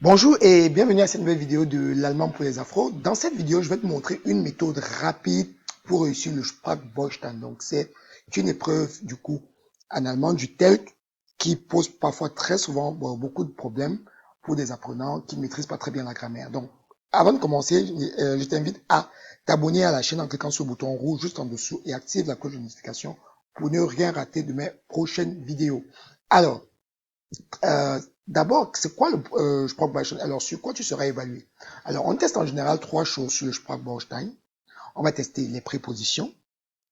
Bonjour et bienvenue à cette nouvelle vidéo de l'allemand pour les afros. Dans cette vidéo, je vais te montrer une méthode rapide pour réussir le Sprachbaustein. Donc, c'est une épreuve du coup en allemand du TELC qui pose parfois très souvent beaucoup de problèmes pour des apprenants qui ne maîtrisent pas très bien la grammaire. Donc, avant de commencer, je t'invite à t'abonner à la chaîne en cliquant sur le bouton rouge juste en dessous et active la cloche de notification pour ne rien rater de mes prochaines vidéos. Alors, d'abord, c'est quoi le Sprachbaustein? Alors, sur quoi tu seras évalué? Alors, on teste en général trois choses sur le Sprachbaustein. On va tester les prépositions.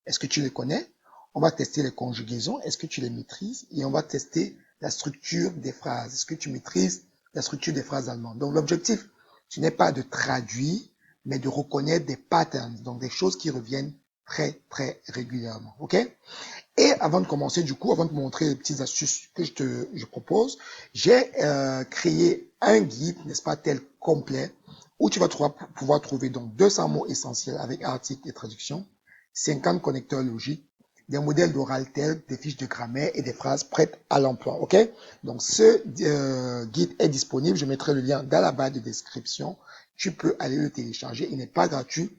Est-ce que tu les connais? On va tester les conjugaisons. Est-ce que tu les maîtrises? Et on va tester la structure des phrases. Est-ce que tu maîtrises la structure des phrases allemandes? Donc, l'objectif, ce n'est pas de traduire, mais de reconnaître des patterns, donc des choses qui reviennent très, très régulièrement. OK? Et avant de commencer, du coup, avant de te montrer les petites astuces que je propose, j'ai créé un guide, n'est-ce pas, tel complet, où tu vas pouvoir trouver donc 200 mots essentiels avec articles et traductions, 50 connecteurs logiques, des modèles d'oral tels, des fiches de grammaire et des phrases prêtes à l'emploi. Ok? Donc ce guide est disponible. Je mettrai le lien dans la barre de description. Tu peux aller le télécharger. Il n'est pas gratuit.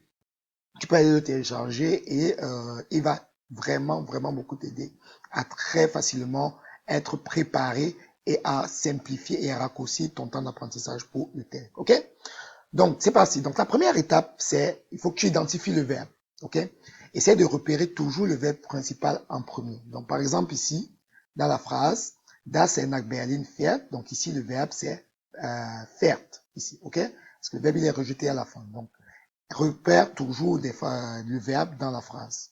Tu peux aller le télécharger et il va vraiment, vraiment beaucoup t'aider à très facilement être préparé et à simplifier et à raccourcir ton temps d'apprentissage pour le TELC. OK? Donc, c'est parti. Donc, la première étape, c'est, il faut que tu identifies le verbe. OK? Essaie de repérer toujours le verbe principal en premier. Donc, par exemple, ici, dans la phrase, Das er nach Berlin fährt. Donc, ici, le verbe, c'est fährt. Ici. OK? Parce que le verbe, il est rejeté à la fin. Donc, repère toujours le verbe dans la phrase.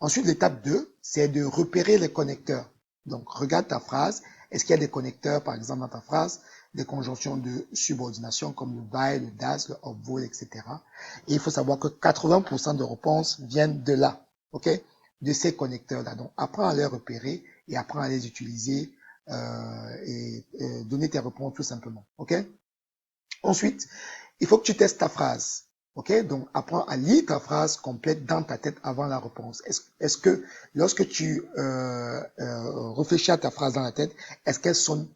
Ensuite, l'étape 2, c'est de repérer les connecteurs. Donc, regarde ta phrase. Est-ce qu'il y a des connecteurs, par exemple, dans ta phrase, des conjonctions de subordination comme le weil, le das, le obwohl, etc. Et il faut savoir que 80% de réponses viennent de là, ok, de ces connecteurs-là. Donc, apprends à les repérer et apprends à les utiliser et donner tes réponses tout simplement, ok. Ensuite, il faut que tu testes ta phrase. OK? Donc, apprends à lire ta phrase complète dans ta tête avant la réponse. Est-ce que lorsque tu réfléchis à ta phrase dans la tête, est-ce qu'elle sonne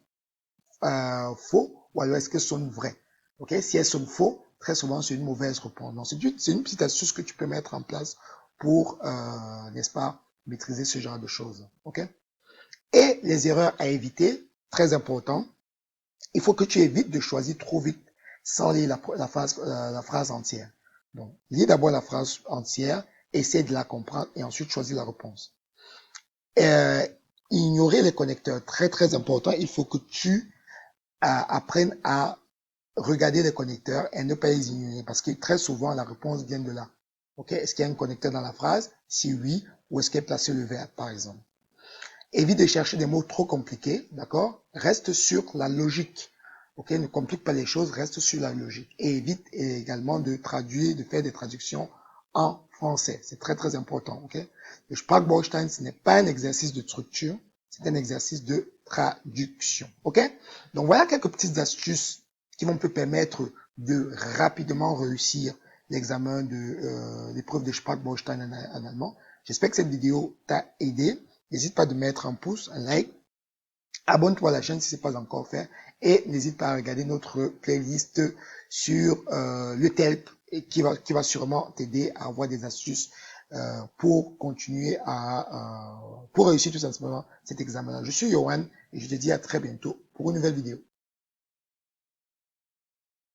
faux ou alors est-ce qu'elle sonne vraie? OK? Si elle sonne faux, très souvent, c'est une mauvaise réponse. Donc, c'est une petite astuce que tu peux mettre en place pour, n'est-ce pas, maîtriser ce genre de choses. OK? Et les erreurs à éviter, très important, il faut que tu évites de choisir trop vite sans lire la phrase entière. Donc, lis d'abord la phrase entière, essaie de la comprendre et ensuite choisis la réponse. Ignorer les connecteurs, très très important. Il faut que tu apprennes à regarder les connecteurs et ne pas les ignorer parce que très souvent la réponse vient de là. Ok? Est-ce qu'il y a un connecteur dans la phrase? Si oui, où est-ce qu'est placé le verbe, par exemple? Évite de chercher des mots trop compliqués, d'accord? Reste sur la logique. Ok, ne complique pas les choses, reste sur la logique. Et évite également de traduire, de faire des traductions en français. C'est très très important, ok? Le Sprachbaustein, ce n'est pas un exercice de structure, c'est un exercice de traduction, ok? Donc voilà quelques petites astuces qui vont te permettre de rapidement réussir l'examen de l'épreuve de Sprachbaustein en allemand. J'espère que cette vidéo t'a aidé. N'hésite pas de mettre un pouce, un like. Abonne-toi à la chaîne si ce n'est pas encore fait. Et n'hésite pas à regarder notre playlist sur le TELP qui va sûrement t'aider à avoir des astuces pour continuer pour réussir tout simplement cet examen-là. Je suis Johan et je te dis à très bientôt pour une nouvelle vidéo.